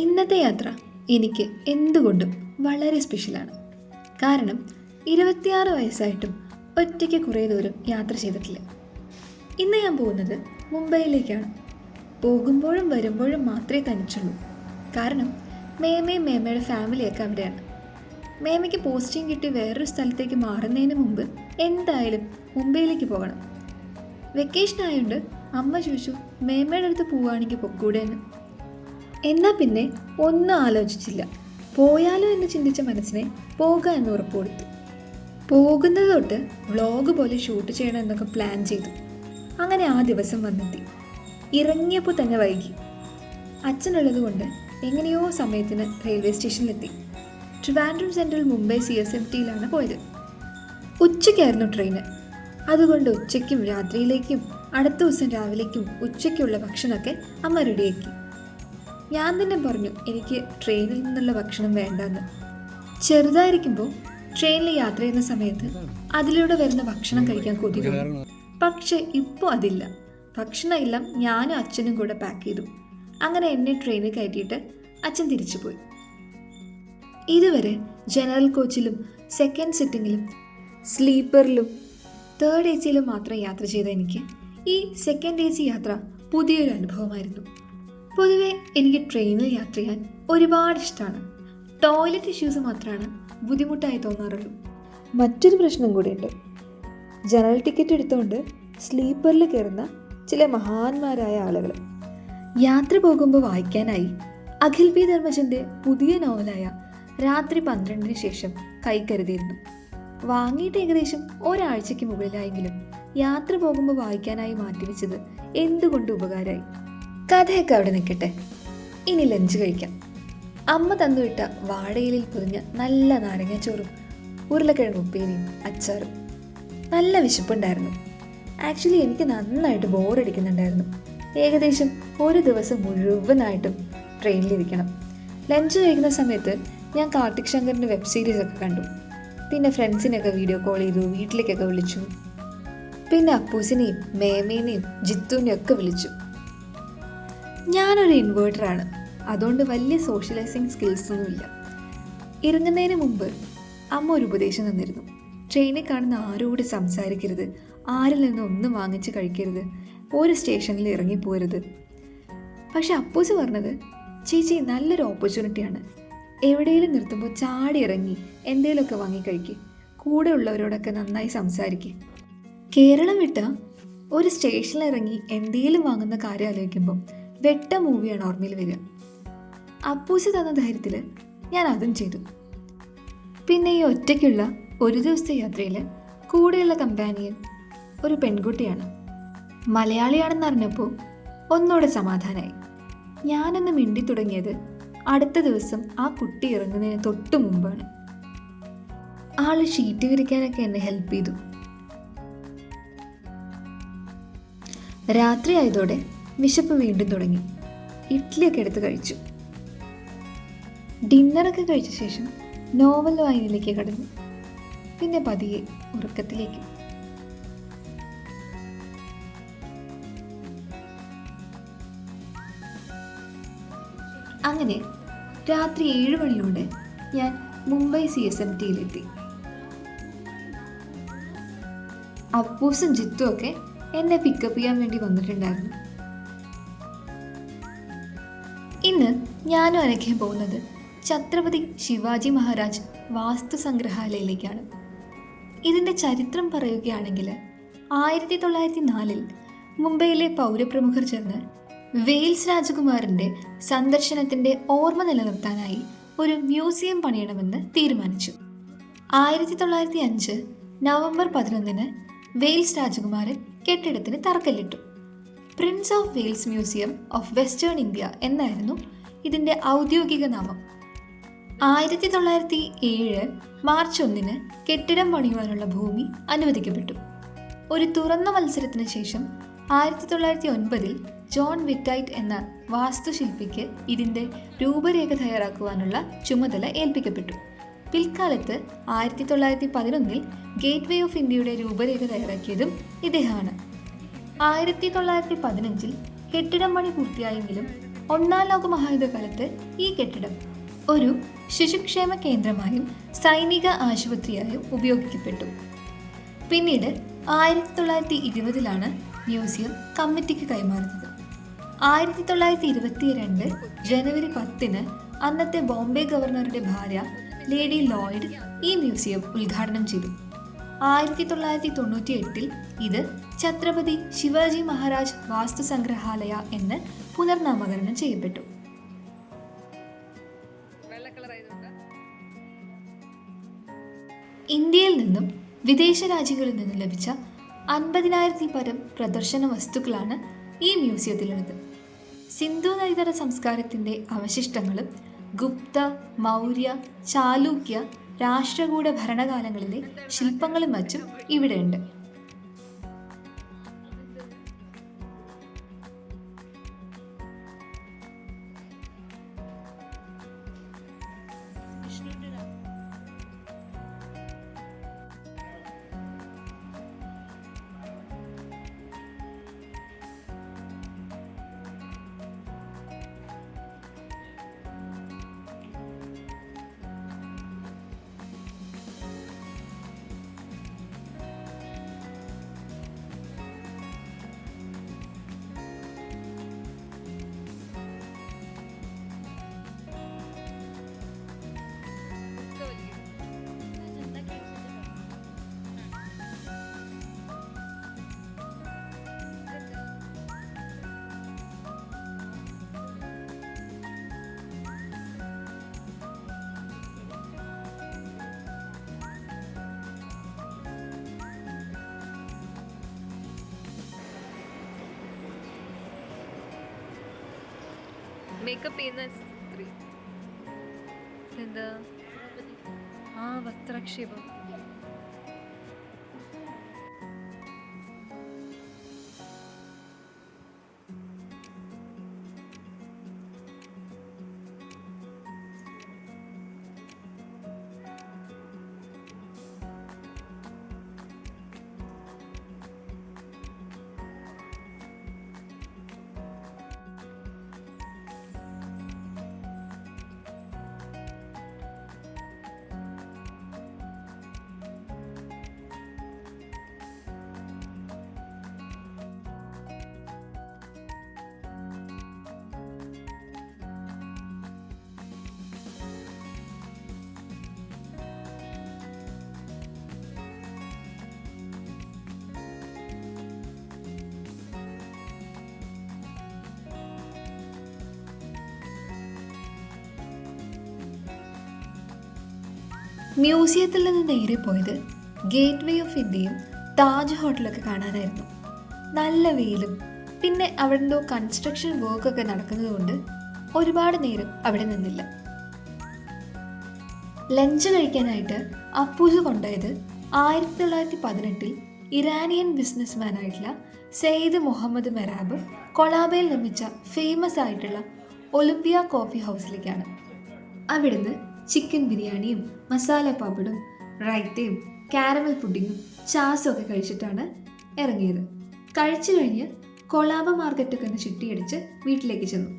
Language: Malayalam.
ഇന്നത്തെ യാത്ര എനിക്ക് എന്തുകൊണ്ടും വളരെ സ്പെഷ്യലാണ്. കാരണം 26 വയസ്സായിട്ടും ഒറ്റയ്ക്ക് കുറേ ദൂരം യാത്ര ചെയ്തിട്ടില്ല. ഇന്ന് ഞാൻ പോകുന്നത് മുംബൈയിലേക്കാണ്. പോകുമ്പോഴും വരുമ്പോഴും മാത്രമേ തനിച്ചുള്ളൂ. കാരണം മേമയും മേമയുടെ ഫാമിലിയൊക്കെ അവിടെയാണ്. മേമയ്ക്ക് പോസ്റ്റിംഗ് കിട്ടി വേറൊരു സ്ഥലത്തേക്ക് മാറുന്നതിന് മുമ്പ് എന്തായാലും മുംബൈയിലേക്ക് പോകണം. വെക്കേഷൻ ആയതുകൊണ്ട് അമ്മ ചോദിച്ചു മേമയുടെ അടുത്ത് പോവുകയാണെങ്കിൽ പൊക്കൂടെ എന്ന്. എന്നാൽ പിന്നെ ഒന്നും ആലോചിച്ചില്ല, പോയാലോ എന്ന് ചിന്തിച്ച മനസ്സിനെ പോകാം എന്ന് ഉറപ്പ് കൊടുത്തു. പോകുന്നത് തൊട്ട് വ്ളോഗ് പോലെ ഷൂട്ട് ചെയ്യണം എന്നൊക്കെ പ്ലാൻ ചെയ്തു. അങ്ങനെ ആ ദിവസം വന്നെത്തി. ഇറങ്ങിയപ്പോൾ തന്നെ വൈകി. അച്ഛനുള്ളത് കൊണ്ട് എങ്ങനെയോ സമയത്തിന് റെയിൽവേ സ്റ്റേഷനിലെത്തി. ട്രിവാൻഡ്രം സെൻട്രൽ മുംബൈ CSMTയിലാണ് പോയത്. ഉച്ചയ്ക്കായിരുന്നു ട്രെയിന്. അതുകൊണ്ട് ഉച്ചയ്ക്കും രാത്രിയിലേക്കും അടുത്ത ദിവസം രാവിലേക്കും ഉച്ചയ്ക്കുള്ള ഭക്ഷണമൊക്കെ അമ്മ റെഡിയാക്കി. ഞാൻ തന്നെ പറഞ്ഞു എനിക്ക് ട്രെയിനിൽ നിന്നുള്ള ഭക്ഷണം വേണ്ടെന്ന്. ചെറുതായിരിക്കുമ്പോൾ ട്രെയിനിൽ യാത്ര ചെയ്യുന്ന സമയത്ത് അതിലൂടെ വരുന്ന ഭക്ഷണം കഴിക്കാൻ കൊതി തോന്നും. പക്ഷെ ഇപ്പോൾ അതില്ല. ഭക്ഷണമെല്ലാം ഞാനും അച്ഛനും കൂടെ പാക്ക് ചെയ്തു. അങ്ങനെ എന്നെ ട്രെയിനിൽ കയറ്റിയിട്ട് അച്ഛൻ തിരിച്ചുപോയി. ഇതുവരെ ജനറൽ കോച്ചിലും സെക്കൻഡ് സിറ്റിങ്ങിലും സ്ലീപ്പറിലും തേർഡ് AC മാത്രം യാത്ര ചെയ്ത എനിക്ക് ഈ സെക്കൻഡ് AC യാത്ര പുതിയൊരു അനുഭവമായിരുന്നു. പൊതുവെ എനിക്ക് ട്രെയിനിൽ യാത്ര ചെയ്യാൻ ഒരുപാട് ഇഷ്ടമാണ്. ടോയ്ലറ്റ് ഇഷ്യൂസ് മാത്രമാണ് ബുദ്ധിമുട്ടായി തോന്നാറുള്ളൂ. മറ്റൊരു പ്രശ്നം കൂടിയുണ്ട്. ജനറൽ ടിക്കറ്റ് എടുത്തുകൊണ്ട് സ്ലീപ്പറിൽ കയറുന്ന ചില മഹാന്മാരായ ആളുകൾ. യാത്ര പോകുമ്പോൾ വായിക്കാനായി അഖിൽ P ധർമ്മജൻ്റെ പുതിയ നോവലായ രാത്രി 12-ന് ശേഷം കൈ കരുതിയിരുന്നു. വാങ്ങിയിട്ട് ഏകദേശം ഒരാഴ്ചയ്ക്ക് മുകളിലായെങ്കിലും യാത്ര പോകുമ്പോൾ വായിക്കാനായി മാറ്റിവെച്ചത് എന്തുകൊണ്ട് ഉപകാരമായി. കഥയൊക്കെ അവിടെ നിൽക്കട്ടെ, ഇനി ലഞ്ച് കഴിക്കാം. അമ്മ തന്നുവിട്ട വാഴയിലിൽ പൊതിഞ്ഞ നല്ല നാരങ്ങാച്ചോറും ഉരുളക്കിഴങ്ങ് ഉപ്പേരിയും അച്ചാറും. നല്ല വിശപ്പുണ്ടായിരുന്നു. ആക്ച്വലി എനിക്ക് നന്നായിട്ട് ബോറടിക്കുന്നുണ്ടായിരുന്നു. ഏകദേശം ഒരു ദിവസം മുഴുവനായിട്ടും ട്രെയിനിലിരിക്കണം. ലഞ്ച് കഴിക്കുന്ന സമയത്ത് ഞാൻ കാർത്തിക് ശങ്കറിൻ്റെ വെബ് സീരീസൊക്കെ കണ്ടു. പിന്നെ ഫ്രണ്ട്സിനൊക്കെ വീഡിയോ കോൾ ചെയ്തു, വീട്ടിലേക്കൊക്കെ വിളിച്ചു. പിന്നെ അപ്പൂസിനെയും മേമേനെയും ജിത്തുവിനെയും ഒക്കെ വിളിച്ചു. ഞാനൊരു ഇൻവേർട്ടറാണ്, അതുകൊണ്ട് വലിയ സോഷ്യലൈസിങ് സ്കിൽസൊന്നുമില്ല. ഇറങ്ങുന്നതിന് മുമ്പ് അമ്മ ഒരു ഉപദേശം തന്നിരുന്നു. ട്രെയിനിൽ കാണുന്ന ആരോട് സംസാരിക്കരുത്, ആരിൽ നിന്നും ഒന്നും വാങ്ങിച്ച് കഴിക്കരുത്, ഒരു സ്റ്റേഷനിൽ ഇറങ്ങിപ്പോരുത്. പക്ഷെ അപ്പൂസ് പറഞ്ഞത്, ചേച്ചി നല്ലൊരു ഓപ്പർച്യൂണിറ്റിയാണ്, എവിടെയെങ്കിലും നിർത്തുമ്പോൾ ചാടി ഇറങ്ങി എന്തെങ്കിലുമൊക്കെ വാങ്ങിക്കഴിക്കുക, കൂടെ ഉള്ളവരോടൊക്കെ നന്നായി സംസാരിക്കുക. കേരളം വിട്ട ഒരു സ്റ്റേഷനിൽ ഇറങ്ങി എന്തെങ്കിലും വാങ്ങുന്ന കാര്യം ആലോചിക്കുമ്പം വെട്ട മൂവിയാണ് ഓർമ്മയിൽ വരിക. അപ്പൂസ് തന്ന ധൈര്യത്തിൽ ഞാൻ അതും ചെയ്തു. പിന്നെ ഈ ഒറ്റയ്ക്കുള്ള ഒരു ദിവസത്തെ യാത്രയിൽ കൂടെയുള്ള കമ്പാനിയൻ ഒരു പെൺകുട്ടിയാണ്. മലയാളിയാണെന്ന് അറിഞ്ഞപ്പോൾ ഒന്നുകൂടെ സമാധാനമായി. ഞാനൊന്ന് മിണ്ടി തുടങ്ങിയത് അടുത്ത ദിവസം ആ കുട്ടി ഇറങ്ങുന്നതിന് തൊട്ട് മുമ്പാണ്. ആള് ഷീറ്റ് വിരിക്കാനൊക്കെ എന്നെ ഹെൽപ്പ് ചെയ്തു. രാത്രി ആയതോടെ വിശപ്പ് വീണ്ടും തുടങ്ങി. ഇഡ്ഡലിയൊക്കെ എടുത്ത് കഴിച്ചു. ഡിന്നറൊക്കെ കഴിച്ച ശേഷം നോവൽ വായനയിലേക്ക് കടന്നു. പിന്നെ പതിയെ ഉറക്കത്തിലേക്ക്. അങ്ങനെ രാത്രി 7 മണിയോടെ ഞാൻ മുംബൈ CSMTയിലെത്തി. അപ്പൂസും ജിത്തും ഒക്കെ എന്നെ പിക്കപ്പ് ചെയ്യാൻ വേണ്ടി വന്നിട്ടുണ്ടായിരുന്നു. ഇന്ന് ഞാനും അനഘയും പോകുന്നത് ഛത്രപതി ശിവാജി മഹാരാജ് വാസ്തു സംഗ്രഹാലയയിലേക്കാണ്. ഇതിൻ്റെ ചരിത്രം പറയുകയാണെങ്കിൽ 1904 മുംബൈയിലെ പൗരപ്രമുഖർ ചേർന്ന് വെയിൽസ് രാജകുമാരൻ്റെ സന്ദർശനത്തിൻ്റെ ഓർമ്മ നിലനിർത്താനായി ഒരു മ്യൂസിയം പണിയണമെന്ന് തീരുമാനിച്ചു. 1905 നവംബർ 11 വെയിൽസ് രാജകുമാരൻ കെട്ടിടത്തിന് തറക്കല്ലിട്ടു. Prince of Wales museum of western India എന്നായിരുന്നു ഇതിൻ്റെ ഔദ്യോഗിക നാമം. 1907 മാർച്ച് 1 കെട്ടിടം പണിയുവാനുള്ള ഭൂമി അനുവദിക്കപ്പെട്ടു. ഒരു തുറന്ന മത്സരത്തിന് ശേഷം 1909 ജോൺ വിറ്റൈറ്റ് എന്ന വാസ്തുശില്പിക്ക് ഇതിൻ്റെ രൂപരേഖ തയ്യാറാക്കുവാനുള്ള ചുമതല ഏൽപ്പിക്കപ്പെട്ടു. പിൽക്കാലത്ത് 1911 ഗേറ്റ് വേ ഓഫ് ഇന്ത്യയുടെ രൂപരേഖ തയ്യാറാക്കിയതും ഇദ്ദേഹമാണ്. 1915 കെട്ടിടം പണി പൂർത്തിയായെങ്കിലും ഒന്നാം ലോക മഹായുദ്ധകാലത്ത് ഈ കെട്ടിടം ഒരു ശിശുക്ഷേമ കേന്ദ്രമായും സൈനിക ആശുപത്രിയായും ഉപയോഗിക്കപ്പെട്ടു. പിന്നീട് 1920 മ്യൂസിയം കമ്മിറ്റിക്ക് കൈമാറുന്നത്. 1922 ജനുവരി 10 അന്നത്തെ ബോംബെ ഗവർണറുടെ ഭാര്യ ലേഡി ലോയ്ഡ് ഈ മ്യൂസിയം ഉദ്ഘാടനം ചെയ്തു. 1998 ഇത് ഛത്രപതി ശിവാജി മഹാരാജ് വാസ്തു സംഗ്രഹാലയ എന്ന് പുനർനാമകരണം ചെയ്യപ്പെട്ടു. ഇന്ത്യയിൽ നിന്നും വിദേശ രാജ്യങ്ങളിൽ നിന്നും ലഭിച്ച 50,000-ൽ പരം പ്രദർശന വസ്തുക്കളാണ് ഈ മ്യൂസിയത്തിലുള്ളത്. സിന്ധു നദീതട സംസ്കാരത്തിൻ്റെ അവശിഷ്ടങ്ങളും ഗുപ്ത, മൗര്യ, ചാലൂക്യ, രാഷ്ട്രകൂട ഭരണകാലങ്ങളിലെ ശില്പങ്ങളും മറ്റും ഇവിടെയുണ്ട്. മേക്കപ്പ് ചെയ്യുന്ന സ്ത്രീ എന്താ വസ്ത്രാക്ഷേപം. മ്യൂസിയത്തിൽ നിന്ന് നേരെ പോയത് ഗേറ്റ് വേ ഓഫ് ഇന്ത്യയും താജ് ഹോട്ടലൊക്കെ കാണാനായിരുന്നു. നല്ല വെയിലും പിന്നെ അവിടെ എന്തോ കൺസ്ട്രക്ഷൻ വർക്കൊക്കെ നടക്കുന്നതുകൊണ്ട് ഒരുപാട് നേരം അവിടെ നിന്നില്ല. ലഞ്ച് കഴിക്കാനായിട്ട് അപ്പൂസ് കൊണ്ടുപോയത് 1918 ഇറാനിയൻ ബിസിനസ്മാനായിട്ടുള്ള സെയ്ദ് മുഹമ്മദ് മെറാബ് കൊളാബയിൽ നിർമ്മിച്ച ഫേമസ് ആയിട്ടുള്ള ഒളിമ്പിയ കോഫി ഹൗസിലേക്കാണ്. അവിടുന്ന് ചിക്കൻ ബിരിയാണിയും മസാല പാപ്പടും റൈത്തയും കാരമൽ പുഡിങ്ങും ചാസും ഒക്കെ കഴിച്ചിട്ടാണ് ഇറങ്ങിയത്. കഴിച്ചു കഴിഞ്ഞ് കൊളാബ മാർക്കറ്റൊക്കെ ഒന്ന് ചുറ്റിയടിച്ച് വീട്ടിലേക്ക് ചെന്നു.